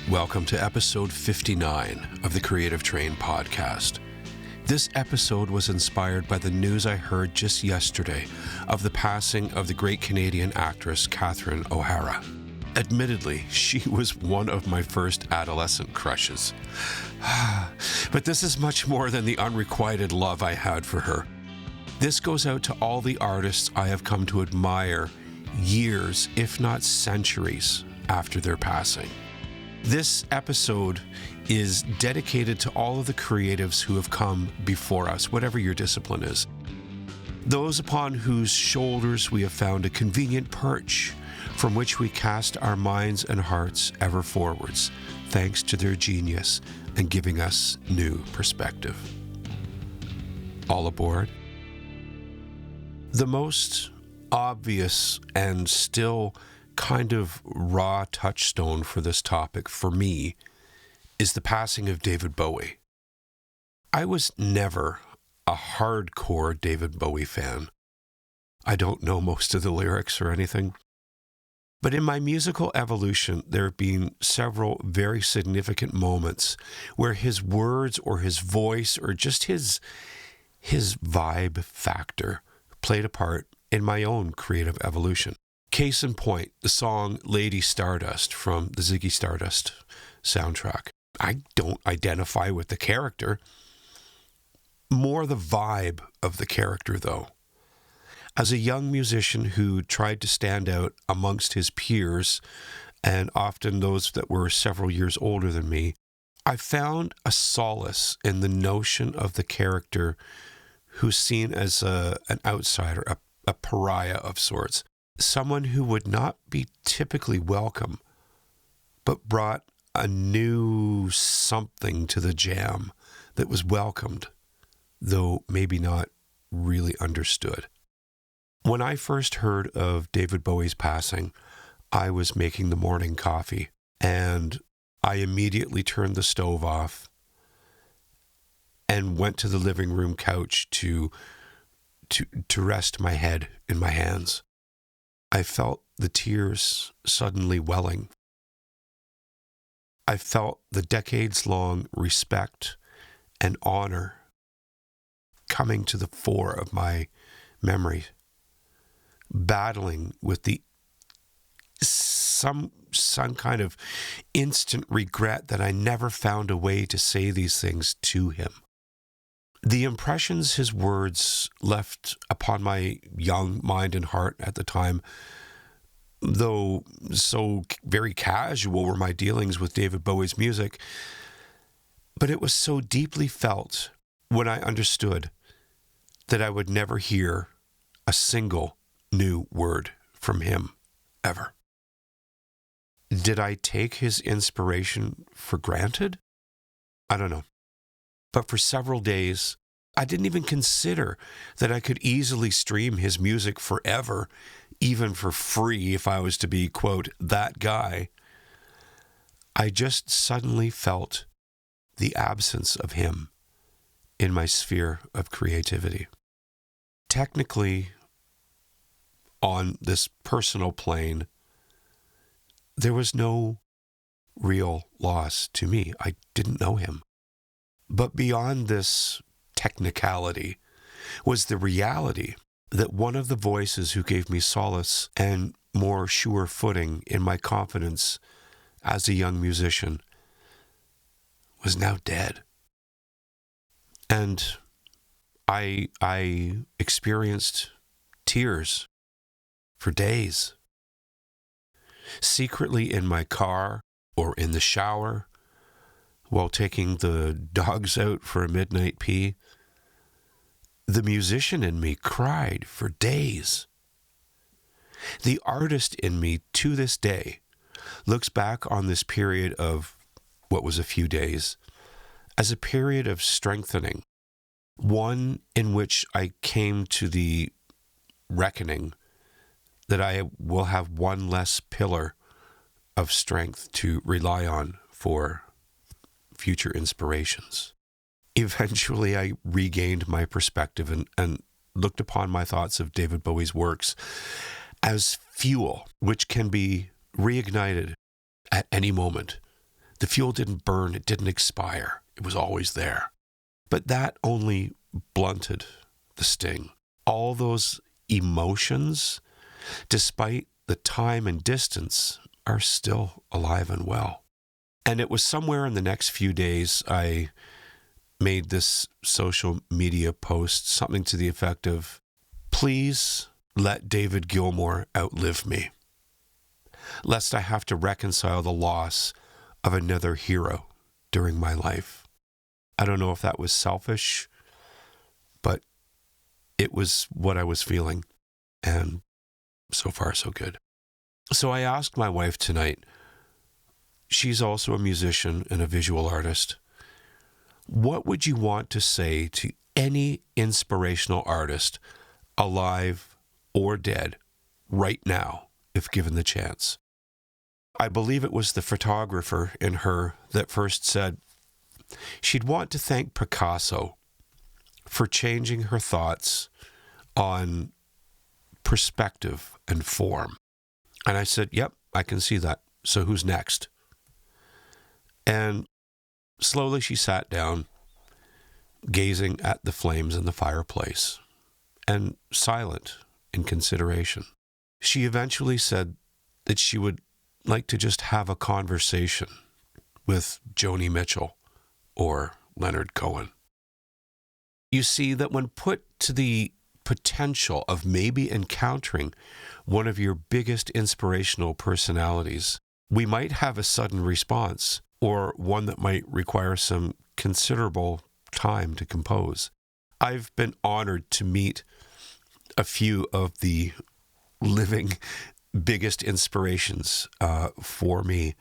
Welcome to episode 59 of the Creative Train podcast. This episode was inspired by the news I heard just yesterday of the passing of the great Canadian actress Catherine O'Hara. Admittedly, she was one of my first adolescent crushes. But this is much more than the unrequited love I had for her. This goes out to all the artists I have come to admire years, if not centuries, after their passing. This episode is dedicated to all of the creatives who have come before us, whatever your discipline is. Those upon whose shoulders we have found a convenient perch from which we cast our minds and hearts ever forwards, thanks to their genius and giving us new perspective. All aboard? The most obvious and still kind of raw touchstone for this topic for me is the passing of David Bowie. I was never a hardcore David Bowie fan. I don't know most of the lyrics or anything. But in my musical evolution, there have been several very significant moments where his words or his voice or just his vibe factor played a part in my own creative evolution. Case in point, the song Lady Stardust from the Ziggy Stardust soundtrack. I don't identify with the character. More the vibe of the character, though. As a young musician who tried to stand out amongst his peers, and often those that were several years older than me, I found a solace in the notion of the character who's seen as an outsider, a pariah of sorts. Someone who would not be typically welcome, but brought a new something to the jam that was welcomed, though maybe not really understood. When I first heard of David Bowie's passing, I was making the morning coffee, and I immediately turned the stove off and went to the living room couch to rest my head in my hands. I felt the tears suddenly welling. I felt the decades-long respect and honor coming to the fore of my memory, battling with some kind of instant regret that I never found a way to say these things to him. The impressions his words left upon my young mind and heart at the time, though so very casual were my dealings with David Bowie's music, but it was so deeply felt when I understood that I would never hear a single new word from him, ever. Did I take his inspiration for granted? I don't know. But for several days, I didn't even consider that I could easily stream his music forever, even for free if I was to be, quote, that guy. I just suddenly felt the absence of him in my sphere of creativity. Technically, on this personal plane, there was no real loss to me. I didn't know him. But beyond this technicality was the reality that one of the voices who gave me solace and more sure footing in my confidence as a young musician was now dead. And I experienced tears for days. Secretly in my car or in the shower, while taking the dogs out for a midnight pee, the musician in me cried for days. The artist in me, to this day, looks back on this period of what was a few days as a period of strengthening, one in which I came to the reckoning that I will have one less pillar of strength to rely on for future inspirations. Eventually, I regained my perspective and looked upon my thoughts of David Bowie's works as fuel, which can be reignited at any moment. The fuel didn't burn, it didn't expire. It was always there. But that only blunted the sting. All those emotions, despite the time and distance, are still alive and well. And it was somewhere in the next few days I made this social media post, something to the effect of, please let David Gilmour outlive me, lest I have to reconcile the loss of another hero during my life. I don't know if that was selfish, but it was what I was feeling, and so far so good. So I asked my wife tonight, she's also a musician and a visual artist, what would you want to say to any inspirational artist, alive or dead, right now, if given the chance? I believe it was the photographer in her that first said she'd want to thank Picasso for changing her thoughts on perspective and form. And I said, yep, I can see that. So who's next? And slowly she sat down, gazing at the flames in the fireplace, and silent in consideration. She eventually said that she would like to just have a conversation with Joni Mitchell or Leonard Cohen. You see that when put to the potential of maybe encountering one of your biggest inspirational personalities, we might have a sudden response, or one that might require some considerable time to compose. I've been honored to meet a few of the living biggest inspirations for me.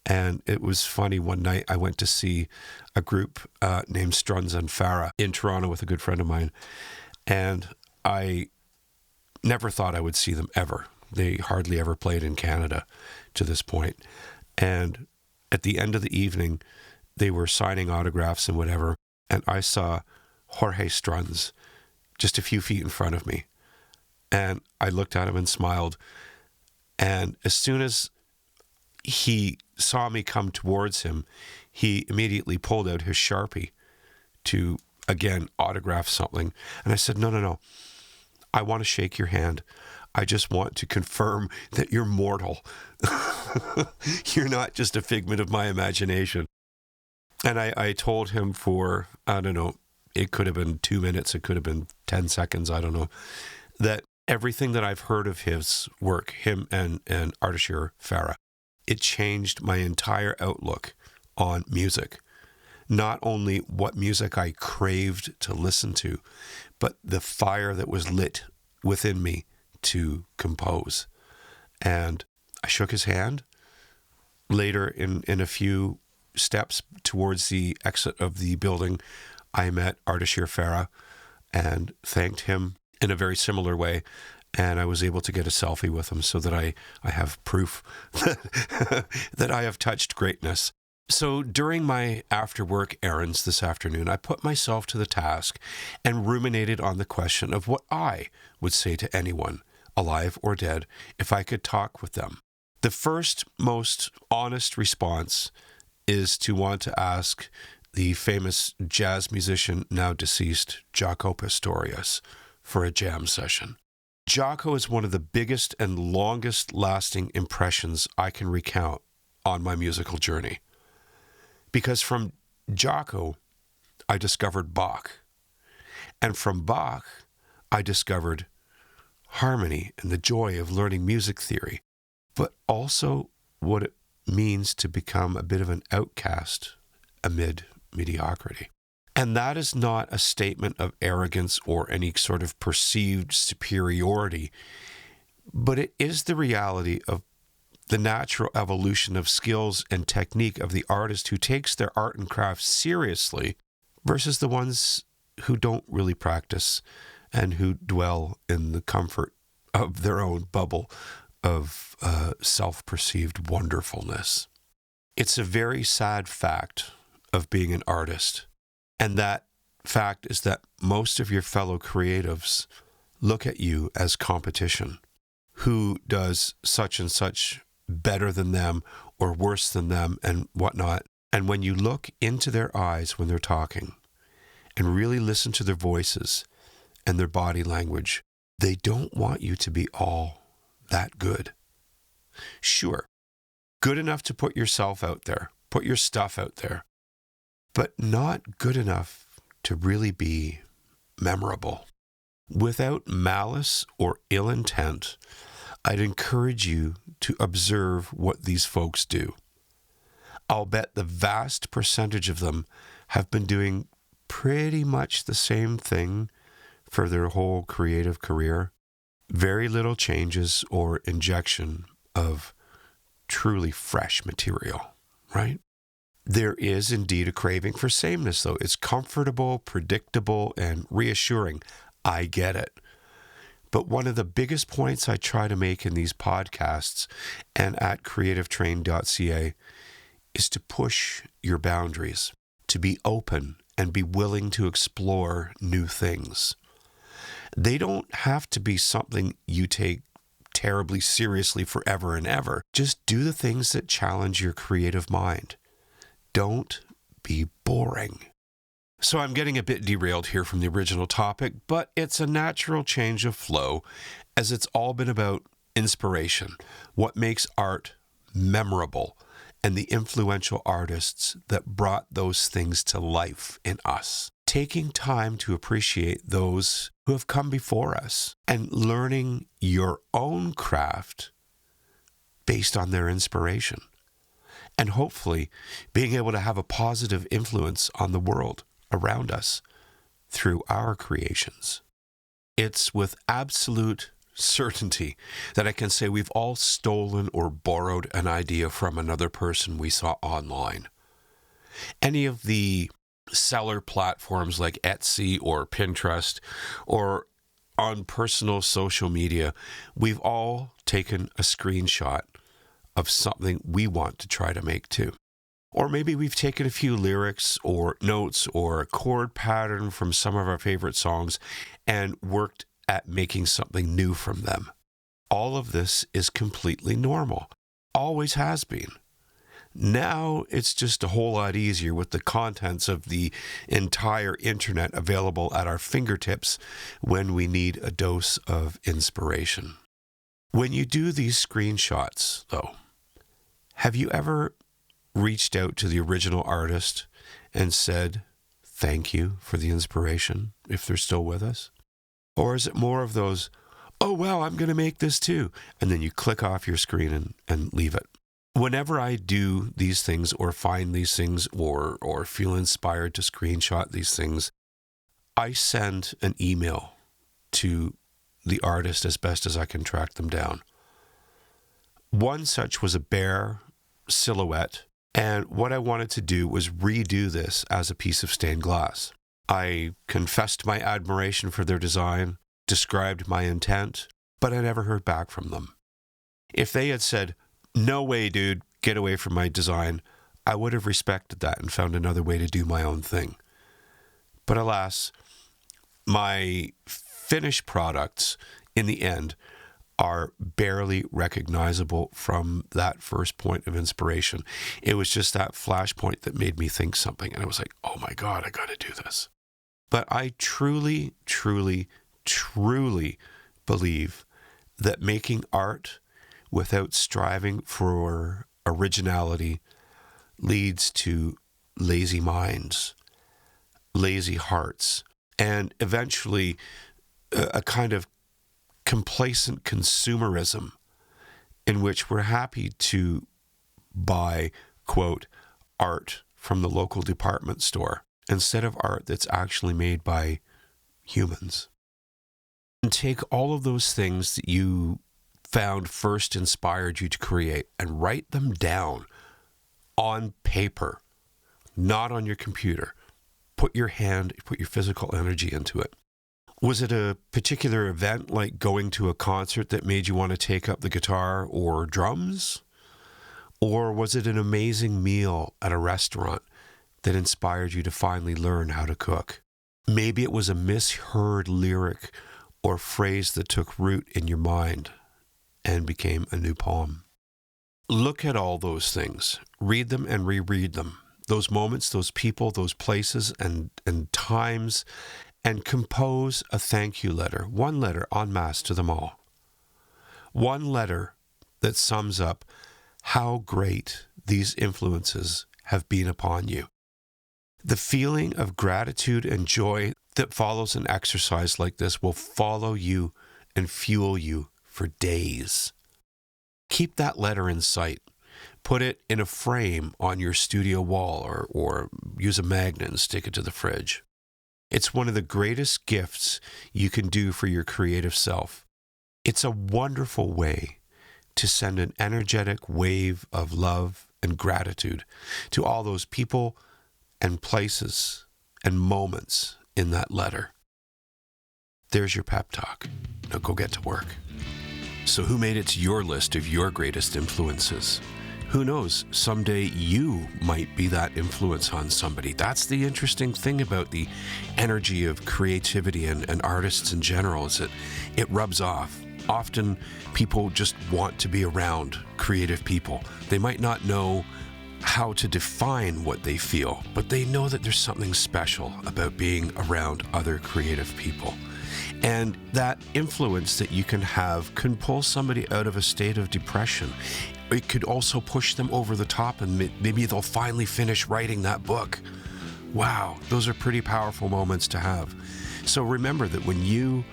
And it was funny, one night I went to see a group named Struns and Farah in Toronto with a good friend of mine. And I never thought I would see them ever. They hardly ever played in Canada to this point. And at the end of the evening, they were signing autographs and whatever. And I saw Jorge Struns just a few feet in front of me. And I looked at him and smiled. And as soon as he saw me come towards him, he immediately pulled out his Sharpie to, again, autograph something. And I said, no. I want to shake your hand. I just want to confirm that you're mortal. You're not just a figment of my imagination. And I told him for, I don't know, it could have been 2 minutes, it could have been 10 seconds, I don't know, that everything that I've heard of his work, him and Ardashir Farah, it changed my entire outlook on music. Not only what music I craved to listen to, but the fire that was lit within me to compose. And I shook his hand. Later, in a few steps towards the exit of the building, I met Ardashir Farah and thanked him in a very similar way. And I was able to get a selfie with him so that I have proof that I have touched greatness. So during my after-work errands this afternoon, I put myself to the task and ruminated on the question of what I would say to anyone, alive or dead, if I could talk with them. The first, most honest response is to want to ask the famous jazz musician, now deceased, Jaco Pastorius, for a jam session. Jaco is one of the biggest and longest lasting impressions I can recount on my musical journey. Because from Jaco, I discovered Bach. And from Bach, I discovered harmony and the joy of learning music theory, but also what it means to become a bit of an outcast amid mediocrity. And that is not a statement of arrogance or any sort of perceived superiority, but it is the reality of the natural evolution of skills and technique of the artist who takes their art and craft seriously versus the ones who don't really practice and who dwell in the comfort of their own bubble of self-perceived wonderfulness. It's a very sad fact of being an artist. And that fact is that most of your fellow creatives look at you as competition. Who does such and such better than them or worse than them and whatnot. And when you look into their eyes when they're talking and really listen to their voices and their body language, they don't want you to be all that good. Sure, good enough to put yourself out there, put your stuff out there, but not good enough to really be memorable. Without malice or ill intent, I'd encourage you to observe what these folks do. I'll bet the vast percentage of them have been doing pretty much the same thing for their whole creative career. Very little changes or injection of truly fresh material, right? There is indeed a craving for sameness, though. It's comfortable, predictable, and reassuring. I get it. But one of the biggest points I try to make in these podcasts and at creativetrain.ca is to push your boundaries, to be open and be willing to explore new things. They don't have to be something you take terribly seriously forever and ever. Just do the things that challenge your creative mind. Don't be boring. So I'm getting a bit derailed here from the original topic, but it's a natural change of flow as it's all been about inspiration, what makes art memorable, and the influential artists that brought those things to life in us. Taking time to appreciate those who have come before us and learning your own craft based on their inspiration. And hopefully being able to have a positive influence on the world around us through our creations. It's with absolute certainty that I can say we've all stolen or borrowed an idea from another person we saw online. Any of the seller platforms like Etsy or Pinterest or on personal social media, we've all taken a screenshot of something we want to try to make too. Or maybe we've taken a few lyrics or notes or a chord pattern from some of our favorite songs and worked at making something new from them. All of this is completely normal. Always has been. Now it's just a whole lot easier with the contents of the entire internet available at our fingertips when we need a dose of inspiration. When you do these screenshots, though, have you ever reached out to the original artist and said, thank you for the inspiration, if they're still with us? Or is it more of those, oh, wow, I'm going to make this too, and then you click off your screen and leave it? Whenever I do these things or find these things or feel inspired to screenshot these things, I send an email to the artist as best as I can track them down. One such was a bear silhouette, and what I wanted to do was redo this as a piece of stained glass. I confessed my admiration for their design, described my intent, but I never heard back from them. If they had said, no way, dude, get away from my design, I would have respected that and found another way to do my own thing. But alas, my finished products, in the end, are barely recognizable from that first point of inspiration. It was just that flashpoint that made me think something. And I was like, oh my God, I got to do this. But I truly, truly, truly believe that making art without striving for originality leads to lazy minds, lazy hearts, and eventually a kind of complacent consumerism in which we're happy to buy, quote, art from the local department store instead of art that's actually made by humans. And take all of those things that you found first inspired you to create and write them down on paper, not on your computer. Put your physical energy into it. Was it a particular event like going to a concert that made you want to take up the guitar or drums? Or was it an amazing meal at a restaurant that inspired you to finally learn how to cook? Maybe it was a misheard lyric or phrase that took root in your mind and became a new poem. Look at all those things, read them and reread them. Those moments, those people, those places and times, and compose a thank you letter, one letter en masse to them all. One letter that sums up how great these influences have been upon you. The feeling of gratitude and joy that follows an exercise like this will follow you and fuel you for days. Keep that letter in sight. Put it in a frame on your studio wall or use a magnet and stick it to the fridge. It's one of the greatest gifts you can do for your creative self. It's a wonderful way to send an energetic wave of love and gratitude to all those people and places and moments in that letter. There's your pep talk. Now go get to work. So who made it to your list of your greatest influences? Who knows, someday you might be that influence on somebody. That's the interesting thing about the energy of creativity and artists in general, is that it rubs off. Often people just want to be around creative people. They might not know how to define what they feel, but they know that there's something special about being around other creative people. And that influence that you can have can pull somebody out of a state of depression. It could also push them over the top, and maybe they'll finally finish writing that book. Wow, those are pretty powerful moments to have. So remember that when you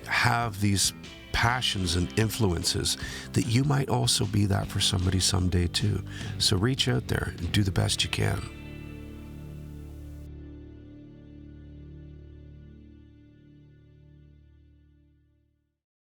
have these passions and influences, that you might also be that for somebody someday too. So reach out there and do the best you can.